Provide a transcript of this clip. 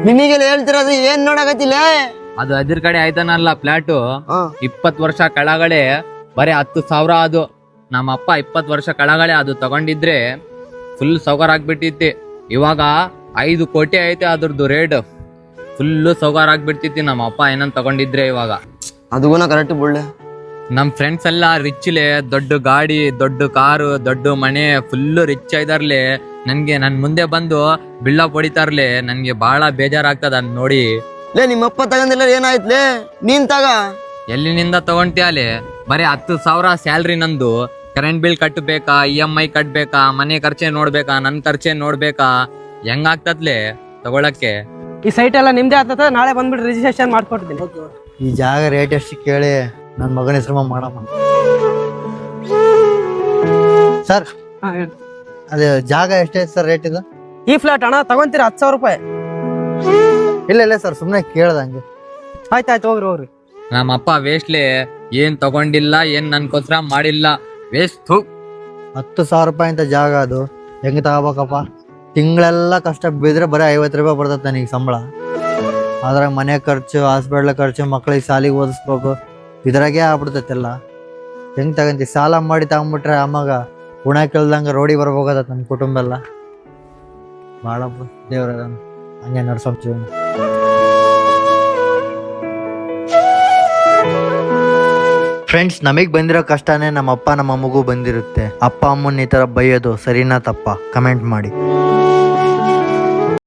ನಿನಗೆಲ್ಲ ಹೇಳ್ತಿರೋದು ಏನ್ ನೋಡಕತ್ತಿಲ್ಲ? ಅದು ಅದ್ರ ಕಡೆ ಆಯ್ತಾನಲ್ಲ ಫ್ಲಾಟು 20 ವರ್ಷ ಕೆಳಗಡೆ ಬರೀ 10,000 ಅದು. ನಮ್ಮ ಅಪ್ಪ 20 ವರ್ಷ ಕೆಳಗಡೆ ಅದು ತಗೊಂಡಿದ್ರೆ ಫುಲ್ ಸೌಕರ್ ಆಗ್ಬಿಟ್ಟಿತ್ತು. ಇವಾಗ 5 ಕೋಟಿ ಐತೆ ಅದ್ರದ್ದು ರೇಟ್. ಫುಲ್ಲು ಸೌಕರ್ ಆಗ್ಬಿಡ್ತಿತ್ತು ನಮ್ಮ ಅಪ್ಪ ಏನಂತ ತಗೊಂಡಿದ್ರೆ. ಇವಾಗ ಅದೂನ ಕರೆಕ್ಟ್ ಬಿಡ್ಲೆ. ನಮ್ ಫ್ರೆಂಡ್ಸ್ ಎಲ್ಲ ರಿಚ್ಲೆ, ದೊಡ್ಡ ಗಾಡಿ, ದೊಡ್ಡ ಕಾರು, ದೊಡ್ಡ ಮನೆ, ಫುಲ್ಲು ರಿಚ್ ಇದಾರ್ಲೆ. ನನ್ ಮುಂದೆ ಬಂದು ಬಿಲ್ಡಪ್ ಹೊಡಿತಾರ್ಲೆ. ನನ್ಗೆ ಬಹಳ ಬೇಜಾರಾಗ್ತದ ಅದ್ ನೋಡಿ. ಲೇ ನಿಮ್ಮಪ್ಪ ತಗೊಂಡಿಲ್ಲ ಏನಾಯ್ತ್ಲೇ? ನೀನ್ ತಗ. ಎಲ್ಲಿನಿಂದ ತಗೊಂಡ್ಯಾಲೆ? ಬರೀ 10,000 ಸ್ಯಾಲ್ರಿ ನಂದು. ಕರೆಂಟ್ ಬಿಲ್ ಕಟ್ಟಬೇಕಾ, EMI ಕಟ್ಬೇಕಾ, ಮನೆ ಖರ್ಚೆ ನೋಡ್ಬೇಕಾ, ನನ್ ಖರ್ಚೆ ನೋಡ್ಬೇಕಾ? ಹೆಂಗಾಗ್ತದ್ಲೆ ತಗೊಳಕ್ಕೆ? ಈ ಸೈಟ್ ಎಲ್ಲ ನಿಮ್ದೇ ಆಗ್ತದ. ನಾಳೆ ಬಂದ್ಬಿಟ್ಟು ರಿಜಿಸ್ಟ್ರೇಷನ್ ಮಾಡ್ಕೊಡ್ತೀನಿ. ಈ ಜಾಗ ರೇಟ್ ಎಷ್ಟು ಕೇಳಿ ನನ್ನ ಮಗನ ಹೆಸರು ಮಾಡಮ್ಮ. ಸರ್ ಅದೇ ಜಾಗ ಎಷ್ಟೈತೆ ಸರ್ ರೇಟ್ ಇದು? ಈ ಫ್ಲಾಟ್ ಅಣ್ಣ ತಗೊಂತೀರಾ 10,000 ರೂಪಾಯಿ. ಇಲ್ಲ ಸರ್ ಸುಮ್ಮನೆ ಕೇಳ್ದಂಗೆ. ಆಯ್ತಾಯ್ತು ಹೋಗ್ರಿ. ನಮ್ಮಪ್ಪ ವೇಸ್ಟ್ಲೆ ಏನ್ ತಗೊಂಡಿಲ್ಲ, ಏನ್ ನನ್ಗೋಸ್ಕರ ಮಾಡಿಲ್ಲ. ವೇಸ್ಟ್. 10,000 ರೂಪಾಯಿ ಅಂತ ಜಾಗ ಅದು ಹೆಂಗೆ ತಗೋಬೇಕಪ್ಪ? ತಿಂಗಳೆಲ್ಲ ಕಷ್ಟ ಬಿದ್ರೆ ಬರೀ 50 ರೂಪಾಯಿ ಬರ್ತದೆ ನನಗೆ ಸಂಬಳ. ಅದ್ರಾಗ ಮನೆ ಖರ್ಚು, ಹಾಸ್ಪಿಟ್ಲ್ ಖರ್ಚು, ಮಕ್ಳಿಗೆ ಶಾಲೆಗೆ ಓದಿಸ್ಬೇಕು, ಇದ್ರಾಗೆ ಆಗ್ಬಿಡ್ತೈತೆಲ್ಲ. ಹೆಂಗೆ ತಗೊಂತಿ? ಸಾಲ ಮಾಡಿ ತಗೊಂಬಿಟ್ರೆ ಆಮಾಗ ಗುಣ ಕೇಳ್ದಂಗೆ ರೋಡಿಗೆ ಬರ್ಬೋಗದ ನಮ್ಮ ಕುಟುಂಬ ಎಲ್ಲ. ಭಾಳ ದೇವ್ರ ಹಂಗೆ ನಡ್ಸೋ ಜೀವನ. ಫ್ರೆಂಡ್ಸ್, ನಮಗೆ ಬಂದಿರೋ ಕಷ್ಟನೇ ನಮ್ಮ ಅಪ್ಪ ನಮ್ಮ ಅಮ್ಮಗೂ ಬಂದಿರುತ್ತೆ. ಅಪ್ಪ ಅಮ್ಮನ ಈ ಥರ ಬೈಯೋದು ಸರಿನಾ ತಪ್ಪಾ? ಕಮೆಂಟ್ ಮಾಡಿ.